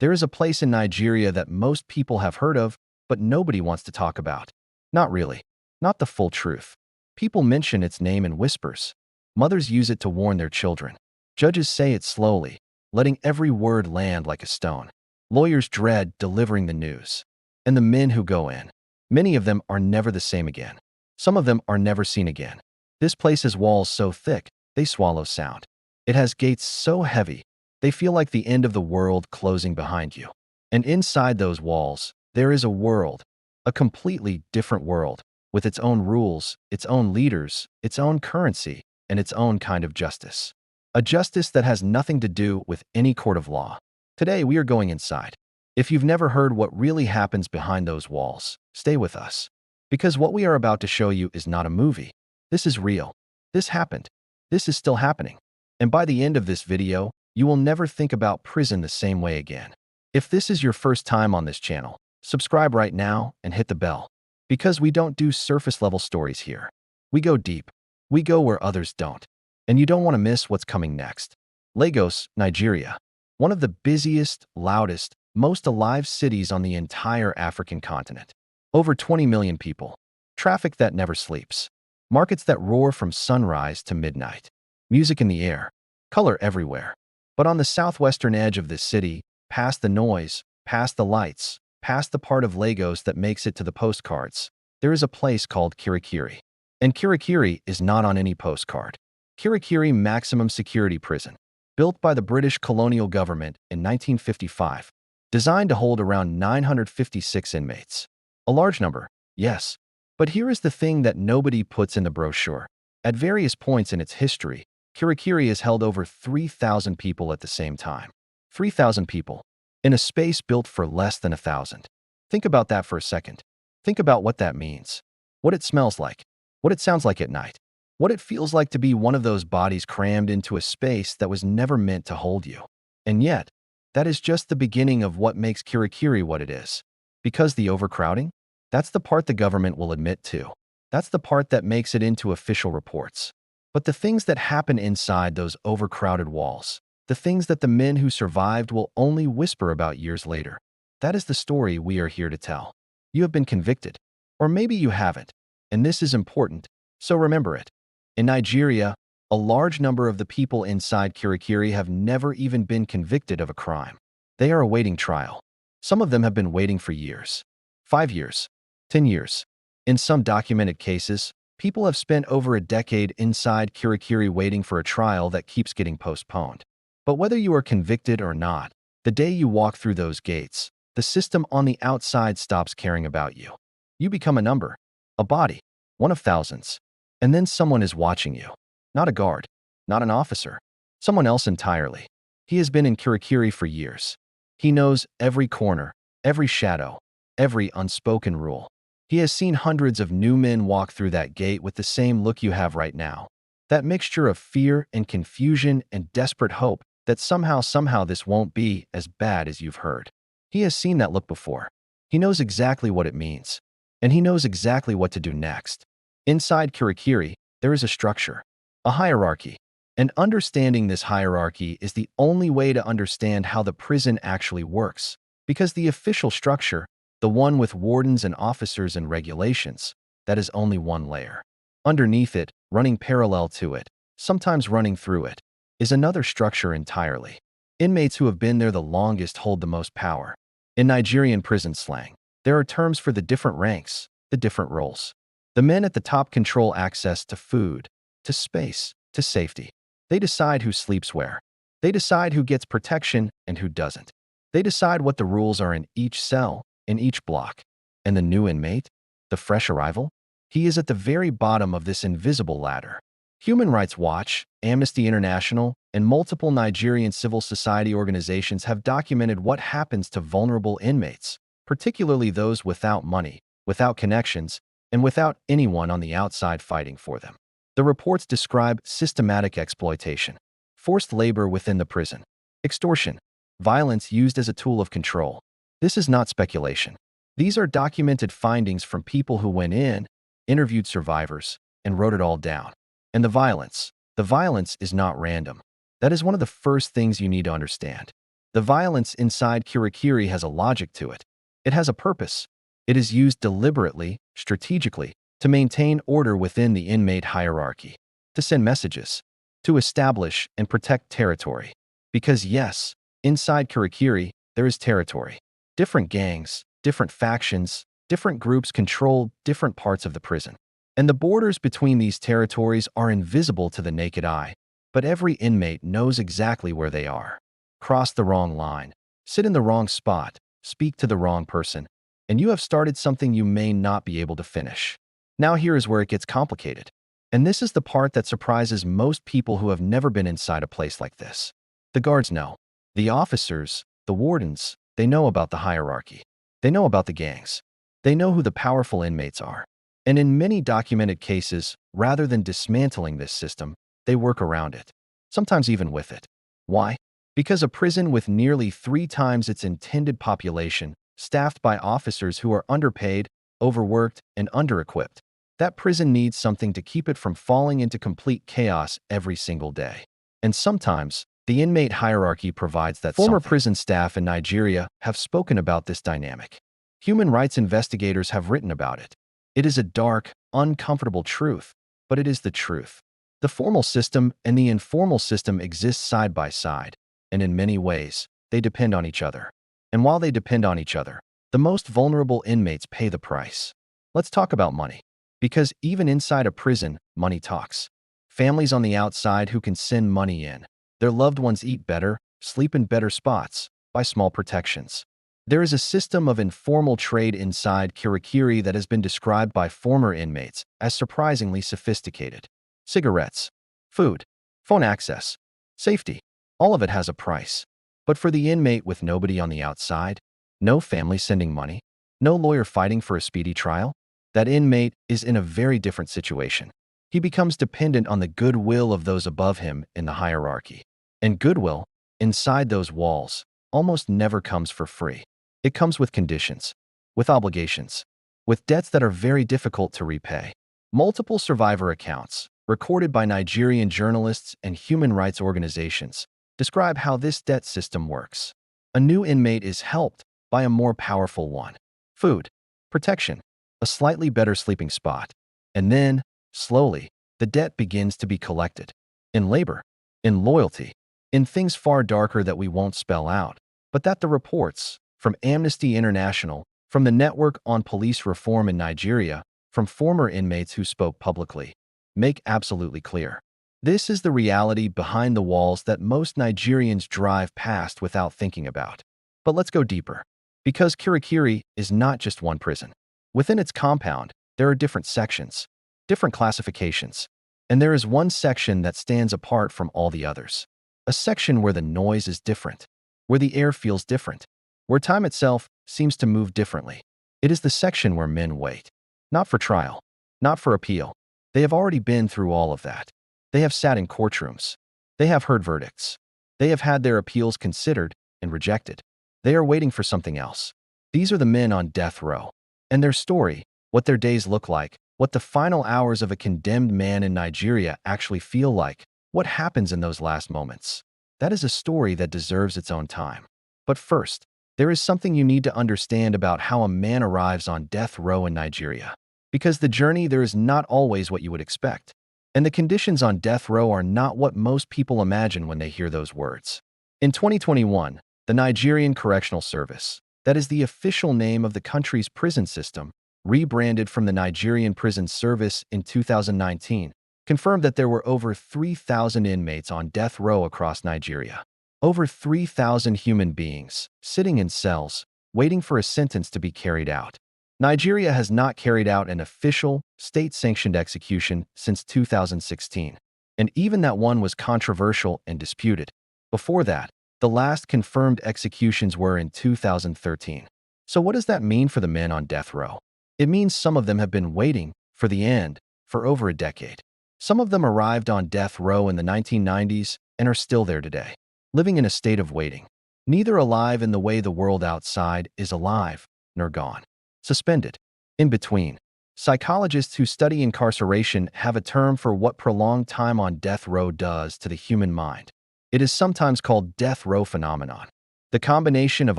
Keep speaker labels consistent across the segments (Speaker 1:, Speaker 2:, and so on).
Speaker 1: There is a place in Nigeria that most people have heard of, but nobody wants to talk about. Not really. Not the full truth. People mention its name in whispers. Mothers use it to warn their children. Judges say it slowly, letting every word land like a stone. Lawyers dread delivering the news. And the men who go in, many of them are never the same again. Some of them are never seen again. This place has walls so thick, they swallow sound. It has gates so heavy, they feel like the end of the world closing behind you. And inside those walls, there is a world, a completely different world, with its own rules, its own leaders, its own currency, and its own kind of justice. A justice that has nothing to do with any court of law. Today, we are going inside. If you've never heard what really happens behind those walls, stay with us. Because what we are about to show you is not a movie. This is real. This happened. This is still happening. And by the end of this video, you will never think about prison the same way again. If this is your first time on this channel, subscribe right now and hit the bell. Because we don't do surface-level stories here. We go deep. We go where others don't. And you don't want to miss what's coming next. Lagos, Nigeria. One of the busiest, loudest, most alive cities on the entire African continent. Over 20 million people. Traffic that never sleeps. Markets that roar from sunrise to midnight. Music in the air. Color everywhere. But on the southwestern edge of this city, past the noise, past the lights, past the part of Lagos that makes it to the postcards, there is a place called Kirikiri. And Kirikiri is not on any postcard. Kirikiri Maximum Security Prison, built by the British colonial government in 1955, designed to hold around 956 inmates. A large number, yes. But here is the thing that nobody puts in the brochure. At various points in its history, Kirikiri has held over 3,000 people at the same time. 3,000 people, in a space built for less than 1,000. Think about that for a second. Think about what that means. What it smells like. What it sounds like at night. What it feels like to be one of those bodies crammed into a space that was never meant to hold you. And yet, that is just the beginning of what makes Kirikiri what it is. Because the overcrowding? That's the part the government will admit to. That's the part that makes it into official reports. But the things that happen inside those overcrowded walls, the things that the men who survived will only whisper about years later, that is the story we are here to tell. You have been convicted. Or maybe you haven't. And this is important, so remember it. In Nigeria, a large number of the people inside Kirikiri have never even been convicted of a crime. They are awaiting trial. Some of them have been waiting for years. 5 years. 10 years. In some documented cases, people have spent over a decade inside Kirikiri waiting for a trial that keeps getting postponed. But whether you are convicted or not, the day you walk through those gates, the system on the outside stops caring about you. You become a number, a body, one of thousands. And then someone is watching you. Not a guard, not an officer, someone else entirely. He has been in Kirikiri for years. He knows every corner, every shadow, every unspoken rule. He has seen hundreds of new men walk through that gate with the same look you have right now. That mixture of fear and confusion and desperate hope that somehow this won't be as bad as you've heard. He has seen that look before. He knows exactly what it means. And he knows exactly what to do next. Inside Kirikiri, there is a structure, a hierarchy. And understanding this hierarchy is the only way to understand how the prison actually works. Because the official structure, the one with wardens and officers and regulations, that is only one layer. Underneath it, running parallel to it, sometimes running through it, is another structure entirely. Inmates who have been there the longest hold the most power. In Nigerian prison slang, there are terms for the different ranks, the different roles. The men at the top control access to food, to space, to safety. They decide who sleeps where. They decide who gets protection and who doesn't. They decide what the rules are in each cell, in each block. And the new inmate, the fresh arrival, he is at the very bottom of this invisible ladder. Human Rights Watch, Amnesty International, and multiple Nigerian civil society organizations have documented what happens to vulnerable inmates, particularly those without money, without connections, and without anyone on the outside fighting for them. The reports describe systematic exploitation, forced labor within the prison, extortion, violence used as a tool of control. This is not speculation. These are documented findings from people who went in, interviewed survivors, and wrote it all down. And the violence is not random. That is one of the first things you need to understand. The violence inside Kirikiri has a logic to it. It has a purpose. It is used deliberately, strategically, to maintain order within the inmate hierarchy, to send messages, to establish and protect territory. Because yes, inside Kirikiri, there is territory. Different gangs, different factions, different groups control different parts of the prison. And the borders between these territories are invisible to the naked eye, but every inmate knows exactly where they are. Cross the wrong line, sit in the wrong spot, speak to the wrong person, and you have started something you may not be able to finish. Now here is where it gets complicated. And this is the part that surprises most people who have never been inside a place like this. The guards know. The officers, the wardens, they know about the hierarchy. They know about the gangs. They know who the powerful inmates are. And in many documented cases, rather than dismantling this system, they work around it, sometimes even with it. Why? Because a prison with nearly 3 times its intended population, staffed by officers who are underpaid, overworked, and under-equipped, that prison needs something to keep it from falling into complete chaos every single day. And sometimes, the inmate hierarchy provides that something. Former prison staff in Nigeria have spoken about this dynamic. Human rights investigators have written about it. It is a dark, uncomfortable truth, but it is the truth. The formal system and the informal system exist side by side, and in many ways, they depend on each other. And while they depend on each other, the most vulnerable inmates pay the price. Let's talk about money. Because even inside a prison, money talks. Families on the outside who can send money in. Their loved ones eat better, sleep in better spots, buy small protections. There is a system of informal trade inside Kirikiri that has been described by former inmates as surprisingly sophisticated. Cigarettes, food, phone access, safety, all of it has a price. But for the inmate with nobody on the outside, no family sending money, no lawyer fighting for a speedy trial, that inmate is in a very different situation. He becomes dependent on the goodwill of those above him in the hierarchy. And goodwill, inside those walls, almost never comes for free. It comes with conditions, with obligations, with debts that are very difficult to repay. Multiple survivor accounts, recorded by Nigerian journalists and human rights organizations, describe how this debt system works. A new inmate is helped by a more powerful one. Food, protection, a slightly better sleeping spot. And then, slowly, the debt begins to be collected. In labor, in loyalty, in things far darker that we won't spell out, but that the reports, from Amnesty International, from the Network on Police Reform in Nigeria, from former inmates who spoke publicly, make absolutely clear. This is the reality behind the walls that most Nigerians drive past without thinking about. But let's go deeper. Because Kirikiri is not just one prison. Within its compound, there are different sections, different classifications. And there is one section that stands apart from all the others. A section where the noise is different, where the air feels different, where time itself seems to move differently. It is the section where men wait. Not for trial, not for appeal. They have already been through all of that. They have sat in courtrooms. They have heard verdicts. They have had their appeals considered and rejected. They are waiting for something else. These are the men on death row. And their story, what their days look like, what the final hours of a condemned man in Nigeria actually feel like, what happens in those last moments. That is a story that deserves its own time. But first, there is something you need to understand about how a man arrives on death row in Nigeria. Because the journey there is not always what you would expect. And the conditions on death row are not what most people imagine when they hear those words. In 2021, the Nigerian Correctional Service, that is the official name of the country's prison system, rebranded from the Nigerian Prison Service in 2019, confirmed that there were over 3,000 inmates on death row across Nigeria. Over 3,000 human beings, sitting in cells, waiting for a sentence to be carried out. Nigeria has not carried out an official, state-sanctioned execution since 2016, and even that one was controversial and disputed. Before that, the last confirmed executions were in 2013. So what does that mean for the men on death row? It means some of them have been waiting for the end for over a decade. Some of them arrived on death row in the 1990s and are still there today, living in a state of waiting, neither alive in the way the world outside is alive, nor gone. Suspended. In between. Psychologists who study incarceration have a term for what prolonged time on death row does to the human mind. It is sometimes called death row phenomenon. The combination of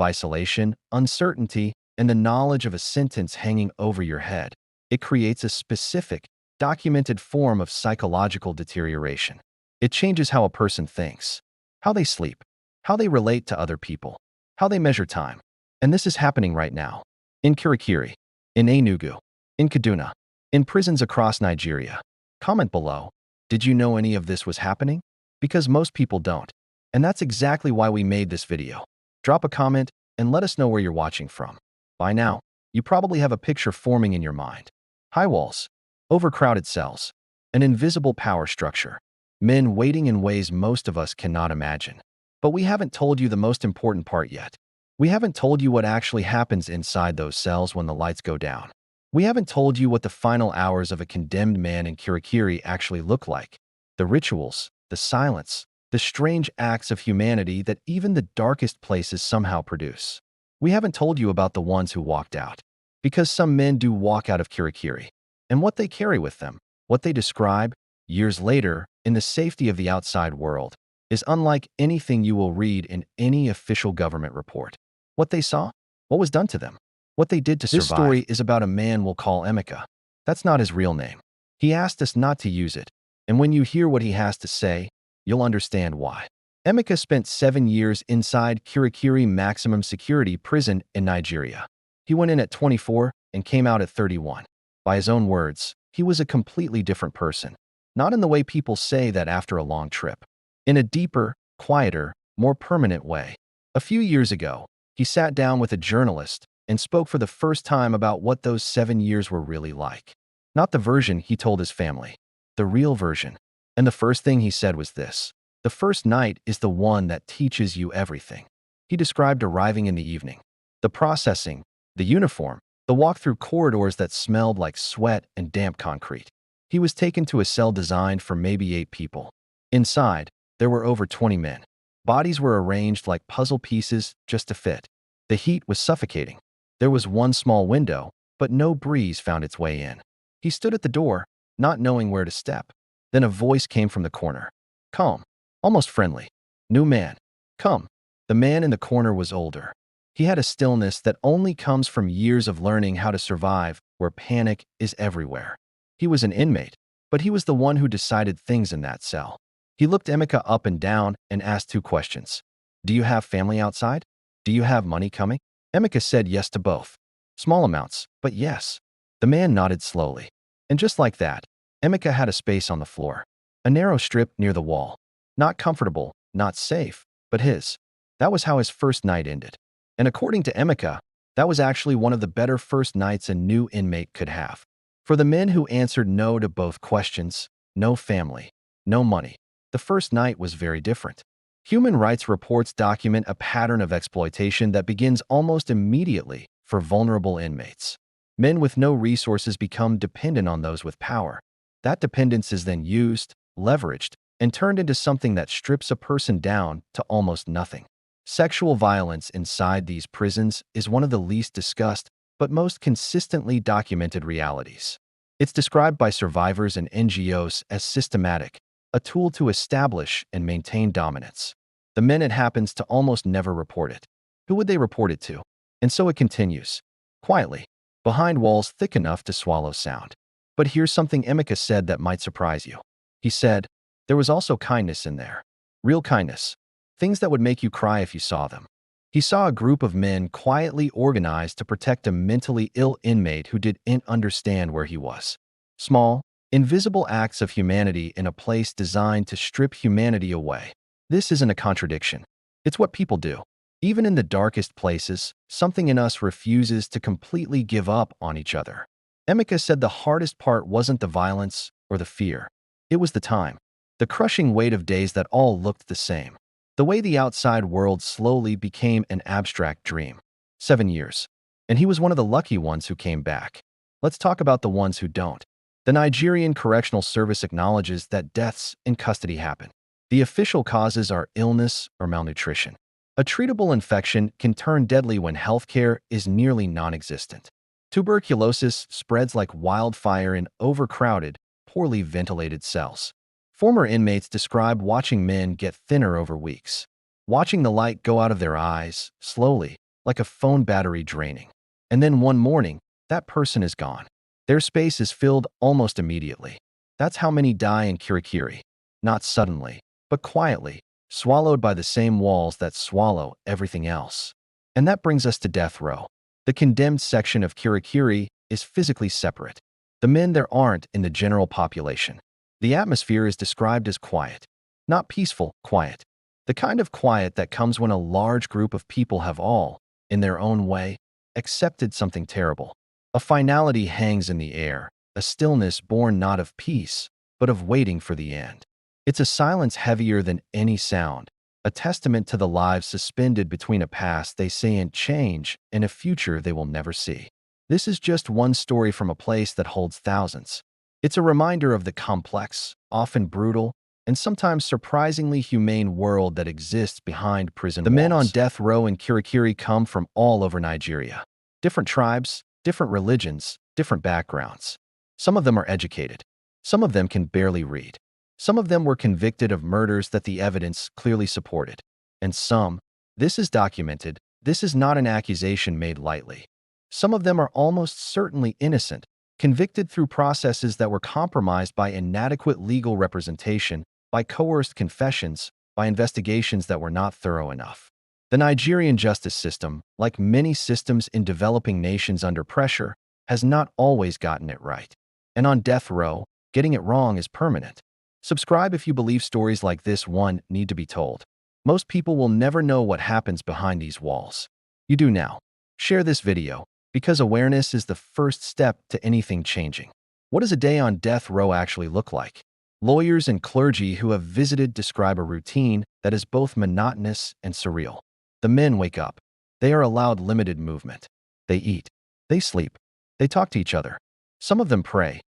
Speaker 1: isolation, uncertainty, and the knowledge of a sentence hanging over your head, it creates a specific, documented form of psychological deterioration. It changes how a person thinks, how they sleep, how they relate to other people, how they measure time. And this is happening right now. In Kirikiri, in Enugu, in Kaduna, in prisons across Nigeria. Comment below, did you know any of this was happening? Because most people don't. And that's exactly why we made this video. Drop a comment and let us know where you're watching from. By now, you probably have a picture forming in your mind. High walls, overcrowded cells, an invisible power structure, men waiting in ways most of us cannot imagine. But we haven't told you the most important part yet. We haven't told you what actually happens inside those cells when the lights go down. We haven't told you what the final hours of a condemned man in Kirikiri actually look like. The rituals, the silence, the strange acts of humanity that even the darkest places somehow produce. We haven't told you about the ones who walked out. Because some men do walk out of Kirikiri. And what they carry with them, what they describe, years later, in the safety of the outside world, is unlike anything you will read in any official government report. What they saw, what was done to them, what they did to survive. This story is about a man we'll call Emeka. That's not his real name. He asked us not to use it, and when you hear what he has to say, you'll understand why. Emeka spent 7 years inside Kirikiri Maximum Security Prison in Nigeria. He went in at 24 and came out at 31. By his own words, he was a completely different person. Not in the way people say that after a long trip. In a deeper, quieter, more permanent way. A few years ago, he sat down with a journalist and spoke for the first time about what those 7 years were really like. Not the version he told his family, the real version. And the first thing he said was this: the first night is the one that teaches you everything. He described arriving in the evening, the processing, the uniform, the walk through corridors that smelled like sweat and damp concrete. He was taken to a cell designed for maybe 8 people. Inside, there were over 20 men. Bodies were arranged like puzzle pieces just to fit. The heat was suffocating. There was one small window, but no breeze found its way in. He stood at the door, not knowing where to step. Then a voice came from the corner. Calm, almost friendly. New man, come. The man in the corner was older. He had a stillness that only comes from years of learning how to survive where panic is everywhere. He was an inmate, but he was the one who decided things in that cell. He looked Emeka up and down and asked 2 questions. Do you have family outside? Do you have money coming? Emeka said yes to both. Small amounts, but yes. The man nodded slowly. And just like that, Emeka had a space on the floor. A narrow strip near the wall. Not comfortable, not safe, but his. That was how his first night ended. And according to Emeka, that was actually one of the better first nights a new inmate could have. For the men who answered no to both questions, no family, no money, the first night was very different. Human rights reports document a pattern of exploitation that begins almost immediately for vulnerable inmates. Men with no resources become dependent on those with power. That dependence is then used, leveraged, and turned into something that strips a person down to almost nothing. Sexual violence inside these prisons is one of the least discussed but most consistently documented realities. It's described by survivors and NGOs as systematic, a tool to establish and maintain dominance. The men it happens to almost never report it. Who would they report it to? And so it continues, quietly, behind walls thick enough to swallow sound. But here's something Emeka said that might surprise you. He said, there was also kindness in there. Real kindness. Things that would make you cry if you saw them. He saw a group of men quietly organized to protect a mentally ill inmate who didn't understand where he was. Small, invisible acts of humanity in a place designed to strip humanity away. This isn't a contradiction. It's what people do. Even in the darkest places, something in us refuses to completely give up on each other. Emeka said the hardest part wasn't the violence or the fear. It was the time. The crushing weight of days that all looked the same. The way the outside world slowly became an abstract dream. 7 years. And he was one of the lucky ones who came back. Let's talk about the ones who don't. The Nigerian Correctional Service acknowledges that deaths in custody happen. The official causes are illness or malnutrition. A treatable infection can turn deadly when healthcare is nearly non-existent. Tuberculosis spreads like wildfire in overcrowded, poorly ventilated cells. Former inmates describe watching men get thinner over weeks. watching the light go out of their eyes, slowly, like a phone battery draining. And then one morning, that person is gone. Their space is filled almost immediately. That's how many die in Kirikiri. Not suddenly, but quietly, swallowed by the same walls that swallow everything else. And that brings us to death row. The condemned section of Kirikiri is physically separate. The men there aren't in the general population. The atmosphere is described as quiet. Not peaceful, quiet. The kind of quiet that comes when a large group of people have all, in their own way, accepted something terrible. A finality hangs in the air, a stillness born not of peace, but of waiting for the end. It's a silence heavier than any sound, a testament to the lives suspended between a past they say ain't change and a future they will never see. This is just one story from a place that holds thousands. It's a reminder of the complex, often brutal, and sometimes surprisingly humane world that exists behind prison walls. The men on death row in Kirikiri come from all over Nigeria. Different tribes, different religions, different backgrounds. Some of them are educated. Some of them can barely read. Some of them were convicted of murders that the evidence clearly supported. And some, this is documented, this is not an accusation made lightly. Some of them are almost certainly innocent, convicted through processes that were compromised by inadequate legal representation, by coerced confessions, by investigations that were not thorough enough. The Nigerian justice system, like many systems in developing nations under pressure, has not always gotten it right. And on death row, getting it wrong is permanent. Subscribe if you believe stories like this one need to be told. Most people will never know what happens behind these walls. You do now. Share this video, because awareness is the first step to anything changing. What does a day on death row actually look like? Lawyers and clergy who have visited describe a routine that is both monotonous and surreal. The men wake up. They are allowed limited movement. They eat. They sleep. They talk to each other. Some of them pray.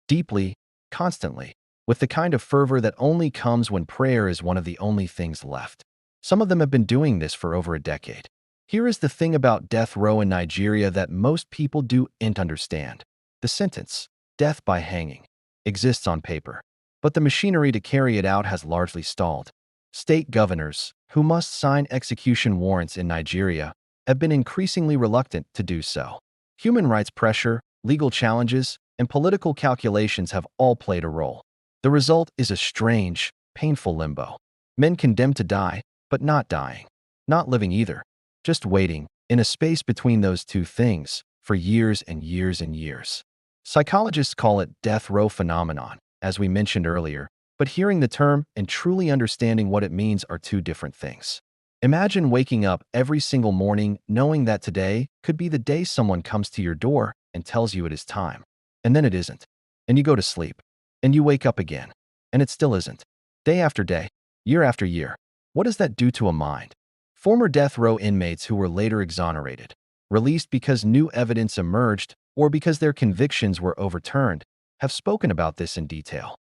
Speaker 1: Deeply, constantly, with the kind of fervor that only comes when prayer is one of the only things left. Some of them have been doing this for over a decade. Here is the thing about death row in Nigeria that most people don't understand. The sentence, death by hanging, exists on paper, but the machinery to carry it out has largely stalled. State governors, who must sign execution warrants in Nigeria, have been increasingly reluctant to do so. Human rights pressure, legal challenges, and political calculations have all played a role. The result is a strange, painful limbo. Men condemned to die, but not dying. Not living either. Just waiting, in a space between those two things, for years and years and years. Psychologists call it death row phenomenon, as we mentioned earlier, but hearing the term and truly understanding what it means are two different things. Imagine waking up every single morning knowing that today could be the day someone comes to your door and tells you it is time. And then it isn't. And you go to sleep. And you wake up again. And it still isn't. Day after day, year after year. What does that do to a mind? Former death row inmates who were later exonerated, released because new evidence emerged or because their convictions were overturned, have spoken about this in detail.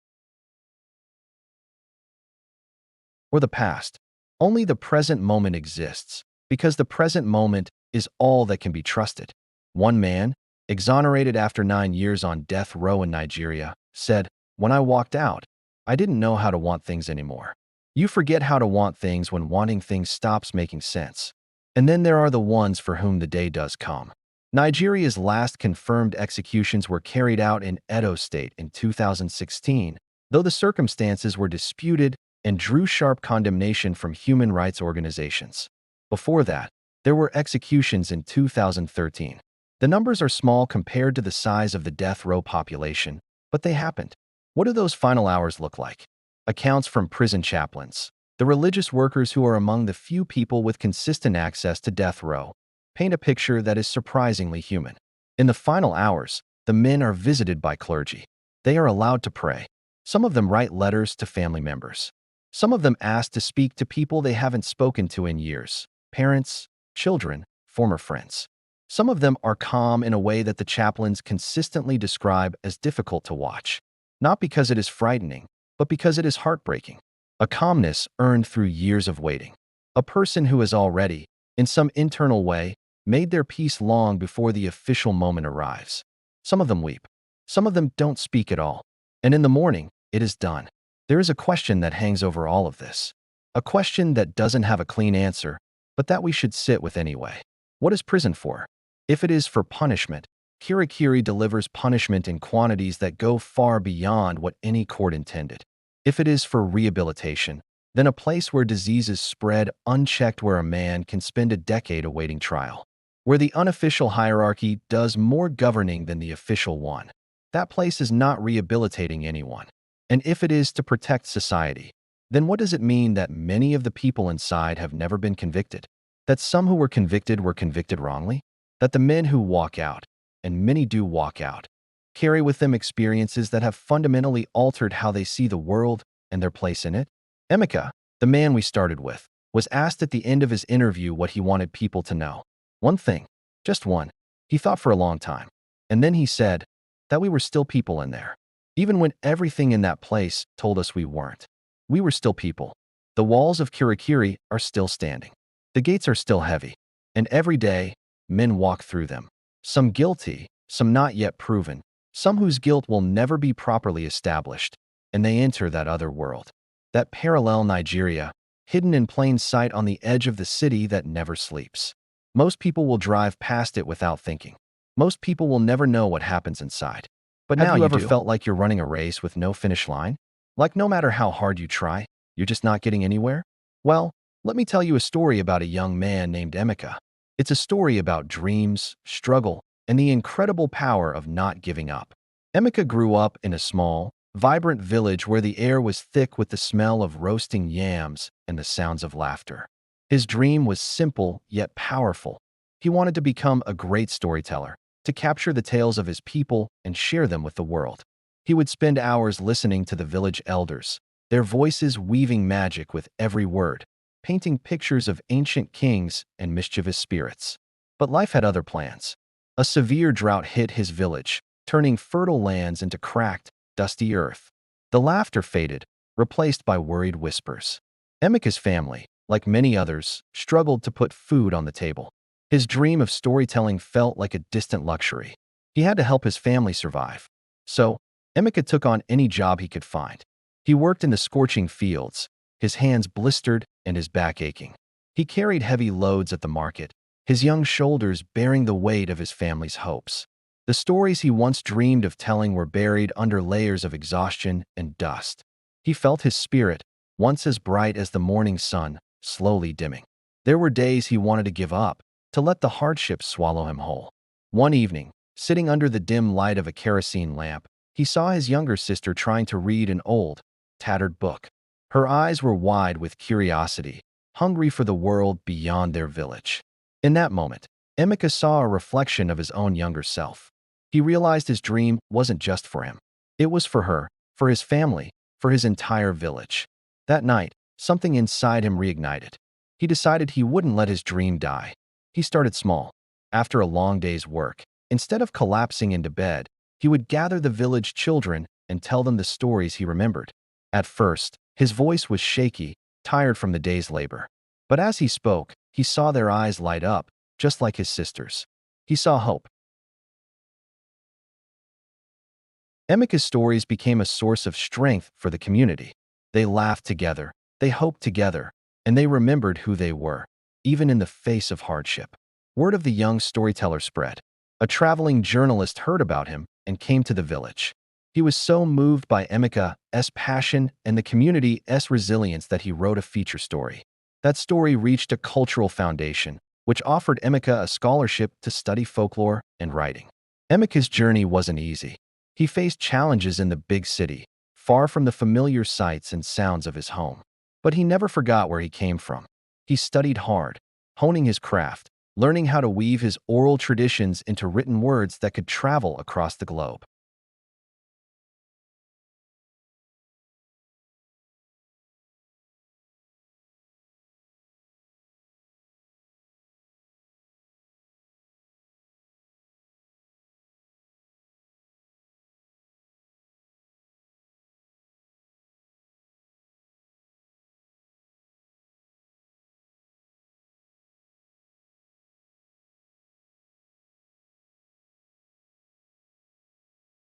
Speaker 1: Or the past. Only the present moment exists, because the present moment is all that can be trusted. One man, exonerated after 9 years on death row in Nigeria, said, "When I walked out, I didn't know how to want things anymore." You forget how to want things when wanting things stops making sense. And then there are the ones for whom the day does come. Nigeria's last confirmed executions were carried out in Edo State in 2016, though the circumstances were disputed and drew sharp condemnation from human rights organizations. Before that, there were executions in 2013. The numbers are small compared to the size of the death row population, but they happened. What do those final hours look like? Accounts from prison chaplains, the religious workers who are among the few people with consistent access to death row, paint a picture that is surprisingly human. In the final hours, the men are visited by clergy. They are allowed to pray. Some of them write letters to family members. Some of them ask to speak to people they haven't spoken to in years, parents, children, former friends. Some of them are calm in a way that the chaplains consistently describe as difficult to watch, not because it is frightening, but because it is heartbreaking. A calmness earned through years of waiting. A person who has already, in some internal way, made their peace long before the official moment arrives. Some of them weep. Some of them don't speak at all. And in the morning, it is done. There is a question that hangs over all of this. A question that doesn't have a clean answer, but that we should sit with anyway. What is prison for? If it is for punishment, Kirikiri delivers punishment in quantities that go far beyond what any court intended. If it is for rehabilitation, then a place where diseases spread unchecked, where a man can spend a decade awaiting trial, where the unofficial hierarchy does more governing than the official one. That place is not rehabilitating anyone. And if it is to protect society, then what does it mean that many of the people inside have never been convicted? That some who were convicted wrongly? That the men who walk out, and many do walk out, carry with them experiences that have fundamentally altered how they see the world and their place in it? Emeka, the man we started with, was asked at the end of his interview what he wanted people to know. One thing, just one. He thought for a long time. And then he said that we were still people in there. Even when everything in that place told us we weren't. We were still people. The walls of Kirikiri are still standing. The gates are still heavy. And every day, men walk through them. Some guilty, some not yet proven, some whose guilt will never be properly established. And they enter that other world. That parallel Nigeria, hidden in plain sight on the edge of the city that never sleeps. Most people will drive past it without thinking. Most people will never know what happens inside. But now you ever felt like you're running a race with no finish line? Like no matter how hard you try, you're just not getting anywhere? Well, let me tell you a story about a young man named Emeka. It's a story about dreams, struggle, and the incredible power of not giving up. Emeka grew up in a small, vibrant village where the air was thick with the smell of roasting yams and the sounds of laughter. His dream was simple yet powerful. He wanted to become a great storyteller, to capture the tales of his people and share them with the world. He would spend hours listening to the village elders, their voices weaving magic with every word, painting pictures of ancient kings and mischievous spirits. But life had other plans. A severe drought hit his village, turning fertile lands into cracked, dusty earth. The laughter faded, replaced by worried whispers. Emeka's family, like many others, struggled to put food on the table. His dream of storytelling felt like a distant luxury. He had to help his family survive. So, Emeka took on any job he could find. He worked in the scorching fields, his hands blistered and his back aching. He carried heavy loads at the market, his young shoulders bearing the weight of his family's hopes. The stories he once dreamed of telling were buried under layers of exhaustion and dust. He felt his spirit, once as bright as the morning sun, slowly dimming. There were days he wanted to give up, to let the hardships swallow him whole. One evening, sitting under the dim light of a kerosene lamp, he saw his younger sister trying to read an old, tattered book. Her eyes were wide with curiosity, hungry for the world beyond their village. In that moment, Emeka saw a reflection of his own younger self. He realized his dream wasn't just for him. It was for her, for his family, for his entire village. That night, something inside him reignited. He decided he wouldn't let his dream die. He started small. After a long day's work, instead of collapsing into bed, he would gather the village children and tell them the stories he remembered. At first, his voice was shaky, tired from the day's labor. But as he spoke, he saw their eyes light up, just like his sister's. He saw hope. Emeka's stories became a source of strength for the community. They laughed together, they hoped together, and they remembered who they were, even in the face of hardship. Word of the young storyteller spread. A traveling journalist heard about him and came to the village. He was so moved by Emeka's passion and the community's resilience that he wrote a feature story. That story reached a cultural foundation, which offered Emeka a scholarship to study folklore and writing. Emeka's journey wasn't easy. He faced challenges in the big city, far from the familiar sights and sounds of his home. But he never forgot where he came from. He studied hard, honing his craft, learning how to weave his oral traditions into written words that could travel across the globe.